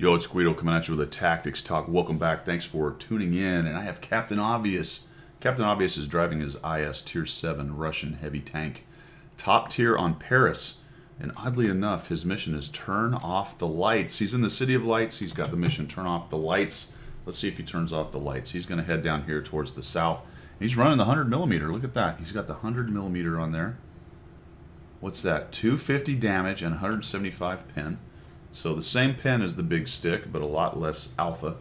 Yo, it's Guido coming at you with a Tactics Talk. Welcome back. Thanks for tuning in. And I have Captain Obvious. Captain Obvious is driving his IS Tier 7 Russian heavy tank. Top tier on Paris. And oddly enough, his mission is turn off the lights. He's in the City of Lights. He's got the mission turn off the lights. Let's see if he turns off the lights. He's going to head down here towards the south. He's running the 100mm. Look at that. He's got the 100mm on there. What's that? 250 damage and 175 pen. So the same pen as the big stick, but a lot less alpha.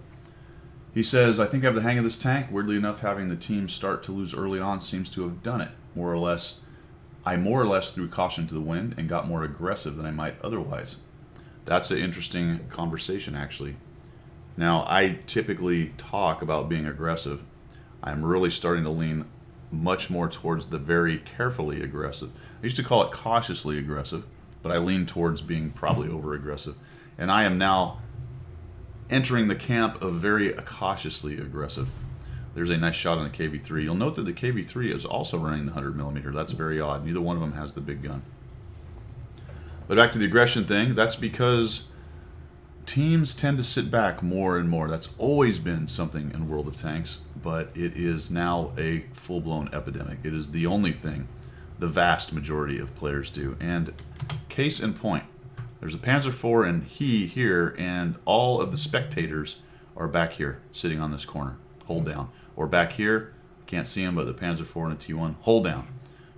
He says, I think I have the hang of this tank. Weirdly enough, having the team start to lose early on seems to have done it. I more or less threw caution to the wind and got more aggressive than I might otherwise. That's an interesting conversation, actually. Now, I typically talk about being aggressive. I'm really starting to lean much more towards the very carefully aggressive. I used to call it cautiously aggressive, but I lean towards being probably over-aggressive. And I am now entering the camp of very cautiously aggressive. There's a nice shot on the KV-3. You'll note that the KV-3 is also running the 100mm. That's very odd. Neither one of them has the big gun. But back to the aggression thing, that's because teams tend to sit back more and more. That's always been something in World of Tanks, but it is now a full-blown epidemic. It is the only thing the vast majority of players do. And case in point, there's a Panzer IV and he here, and all of the spectators are back here, sitting on this corner. Hold down. Or back here, can't see him, but the Panzer IV and a T1, hold down.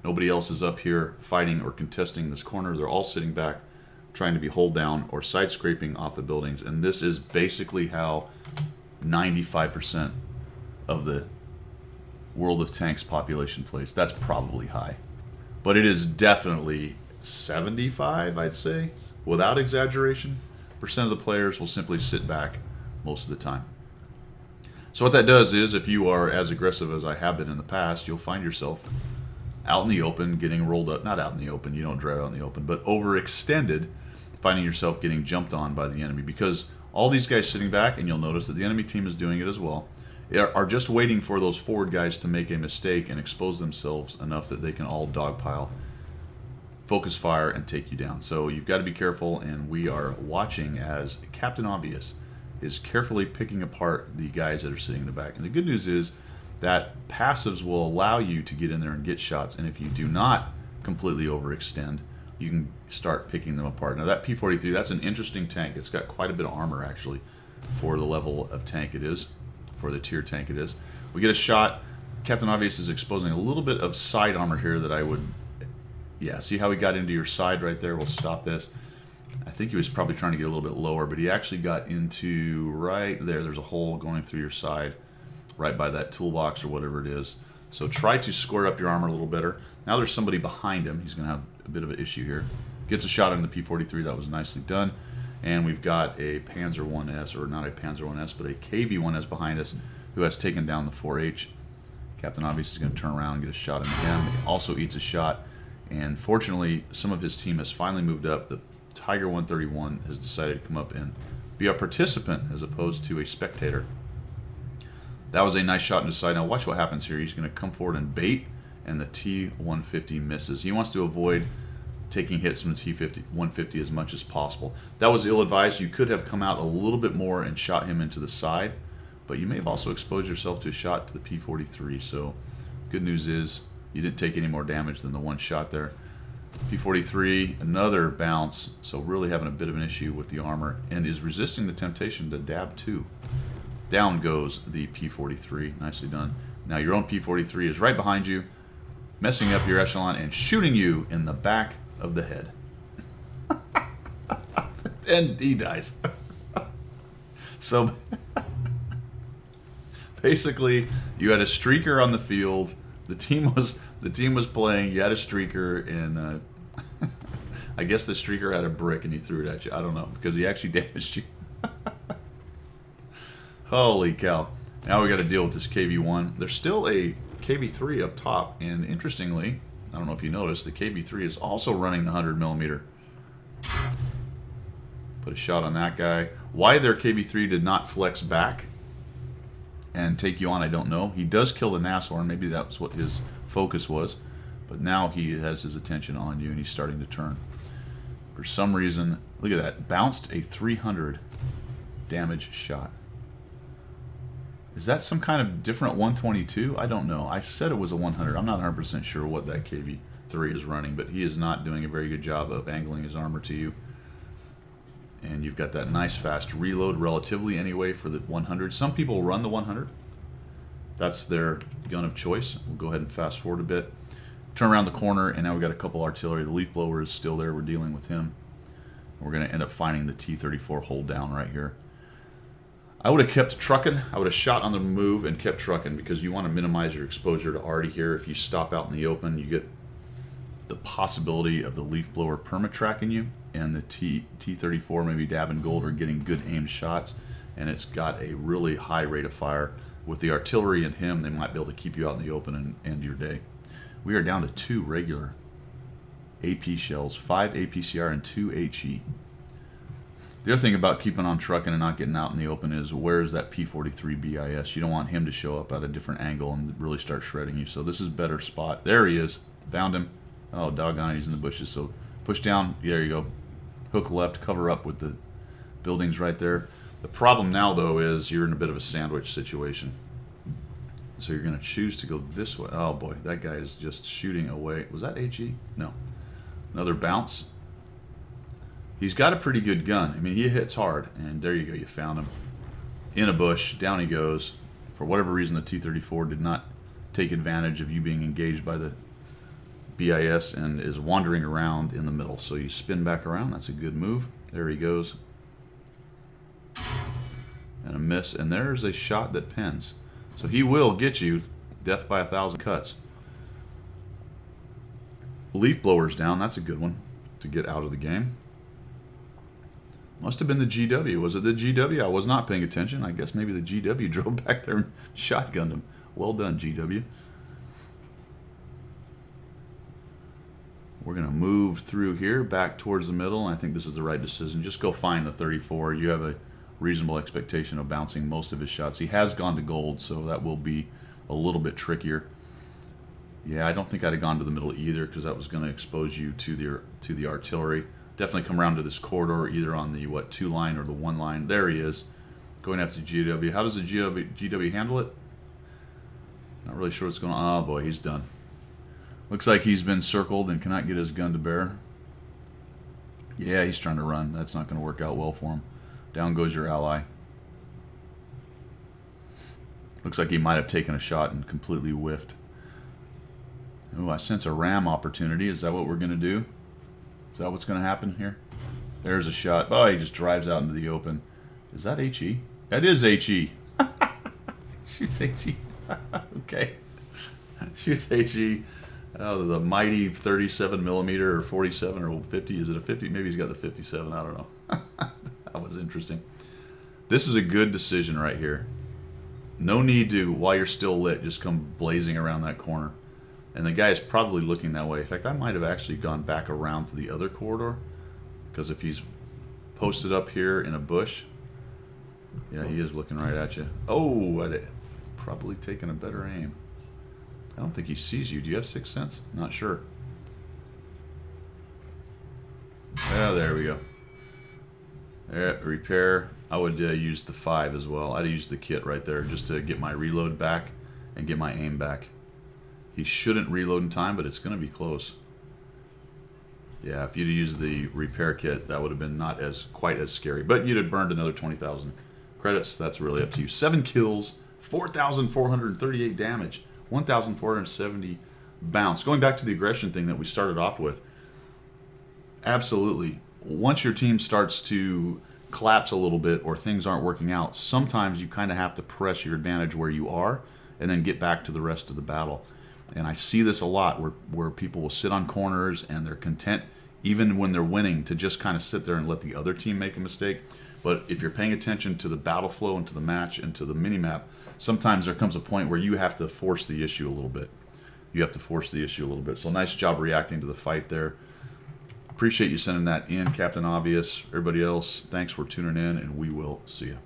Nobody else is up here fighting or contesting this corner. They're all sitting back, trying to be hold down or side scraping off the buildings. And this is basically how 95% of the World of Tanks population plays. That's probably high. But it is definitely 75, I'd say, without exaggeration. Percent of the players will simply sit back most of the time. So what that does is, if you are as aggressive as I have been in the past, you'll find yourself out in the open, getting rolled up. Not out in the open, you don't drive out in the open, but overextended, finding yourself getting jumped on by the enemy. Because all these guys sitting back, and you'll notice that the enemy team is doing it as well, are just waiting for those forward guys to make a mistake and expose themselves enough that they can all dogpile, focus fire, and take you down. So you've got to be careful, and we are watching as Captain Obvious is carefully picking apart the guys that are sitting in the back. And the good news is that passives will allow you to get in there and get shots, and if you do not completely overextend, you can start picking them apart. Now that P-43, that's an interesting tank. It's got quite a bit of armor, actually, for the level of tank it is, for the tier tank it is. We get a shot. Captain Obvious is exposing a little bit of side armor here that I would, yeah, see how he got into your side right there? We'll stop this. I think he was probably trying to get a little bit lower, but he actually got into right there. There's a hole going through your side, right by that toolbox or whatever it is. So try to square up your armor a little better. Now there's somebody behind him. He's going to have a bit of an issue here. Gets a shot on the P-43. That was nicely done. And we've got a Panzer 1S, or not a Panzer 1S, but a KV-1S behind us, who has taken down the 4H. Captain Obvious is going to turn around and get a shot at him. He also eats a shot. And fortunately, some of his team has finally moved up. The Tiger 131 has decided to come up and be a participant as opposed to a spectator. That was a nice shot in the side. Now watch what happens here. He's going to come forward and bait, and the T-150 misses. He wants to avoid taking hits from the T-150 as much as possible. That was ill-advised. You could have come out a little bit more and shot him into the side, but you may have also exposed yourself to a shot to the P-43. So good news is you didn't take any more damage than the one shot there. P-43, another bounce, so really having a bit of an issue with the armor, and is resisting the temptation to dab 2. Down goes the P-43. Nicely done. Now your own P-43 is right behind you, messing up your echelon and shooting you in the back of the head. And he dies. So basically, you had a streaker on the field. The team was playing. You had a streaker, and I guess the streaker had a brick and he threw it at you. I don't know, because he actually damaged you. Holy cow. Now we got to deal with this KV-1. There's still a KV-3 up top, and interestingly, I don't know if you noticed, the KV-3 is also running the 100mm. Put a shot on that guy. Why their KV-3 did not flex back and take you on, I don't know. He does kill the Nashorn. Maybe that was what his focus was. But now he has his attention on you, and he's starting to turn. For some reason, look at that. Bounced a 300 damage shot. Is that some kind of different 122? I don't know. I said it was a 100. I'm not 100% sure what that KV3 is running, but he is not doing a very good job of angling his armor to you. And you've got that nice fast reload relatively anyway for the 100. Some people run the 100. That's their gun of choice. We'll go ahead and fast forward a bit. Turn around the corner, and now we've got a couple artillery. The leaf blower is still there. We're dealing with him. We're going to end up finding the T-34 hold down right here. I would have kept trucking. I would have shot on the move and kept trucking because you want to minimize your exposure to arty here. If you stop out in the open, you get the possibility of the leaf blower perma-tracking you, and the T-34 maybe dabbing gold or getting good aimed shots, and it's got a really high rate of fire. With the artillery and him, they might be able to keep you out in the open and end your day. We are down to 2 regular AP shells, 5 APCR and 2 HE. The other thing about keeping on trucking and not getting out in the open is where is that P43 BIS? You don't want him to show up at a different angle and really start shredding you. So this is a better spot. There he is. Found him. Oh, doggone it, he's in the bushes. So push down. There you go. Hook left, cover up with the buildings right there. The problem now, though, is you're in a bit of a sandwich situation. So you're going to choose to go this way. Oh, boy, that guy is just shooting away. Was that HE? No. Another bounce. He's got a pretty good gun. I mean, he hits hard. And there you go. You found him. In a bush. Down he goes. For whatever reason, the T-34 did not take advantage of you being engaged by the BIS and is wandering around in the middle. So you spin back around. That's a good move. There he goes. And a miss. And there's a shot that pins. So he will get you death by 1,000 cuts. Leaf blower's down. That's a good one to get out of the game. Must have been the GW. Was it the GW? I was not paying attention. I guess maybe the GW drove back there and shotgunned him. Well done, GW. We're going to move through here back towards the middle. I think this is the right decision. Just go find the 34. You have a reasonable expectation of bouncing most of his shots. He has gone to gold, so that will be a little bit trickier. Yeah, I don't think I'd have gone to the middle either because that was going to expose you to the artillery. Definitely come around to this corridor, either on the 2 line or the 1 line. There he is, going after GW. How does the GW handle it? Not really sure what's going on. Oh boy, he's done. Looks like he's been circled and cannot get his gun to bear. Yeah, he's trying to run. That's not going to work out well for him. Down goes your ally. Looks like he might have taken a shot and completely whiffed. Oh, I sense a ram opportunity. Is that what we're going to do? Is that what's going to happen here? There's a shot. Oh, he just drives out into the open. Is that HE? That is HE. Shoots HE. Okay. Shoots HE. Oh, the mighty 37 millimeter or 47 or 50. Is it a 50? Maybe he's got the 57. I don't know. That was interesting. This is a good decision right here. No need to, while you're still lit, just come blazing around that corner. And the guy is probably looking that way. In fact, I might have actually gone back around to the other corridor. Because if he's posted up here in a bush, yeah, he is looking right at you. Oh, I'd probably taken a better aim. I don't think he sees you. Do you have 6th sense? Not sure. Oh, there we go. There, repair. I would use the 5 as well. I'd use the kit right there just to get my reload back and get my aim back. He shouldn't reload in time, but it's going to be close. Yeah, if you'd used the repair kit, that would have been not quite as scary. But you'd have burned another 20,000 credits. That's really up to you. 7 kills, 4,438 damage, 1,470 bounce. Going back to the aggression thing that we started off with, absolutely. Once your team starts to collapse a little bit or things aren't working out, sometimes you kind of have to press your advantage where you are and then get back to the rest of the battle. And I see this a lot where people will sit on corners and they're content, even when they're winning, to just kind of sit there and let the other team make a mistake. But if you're paying attention to the battle flow and to the match and to the mini-map, sometimes there comes a point where you have to force the issue a little bit. You have to force the issue a little bit. So nice job reacting to the fight there. Appreciate you sending that in, Captain Obvious. Everybody else, thanks for tuning in, and we will see you.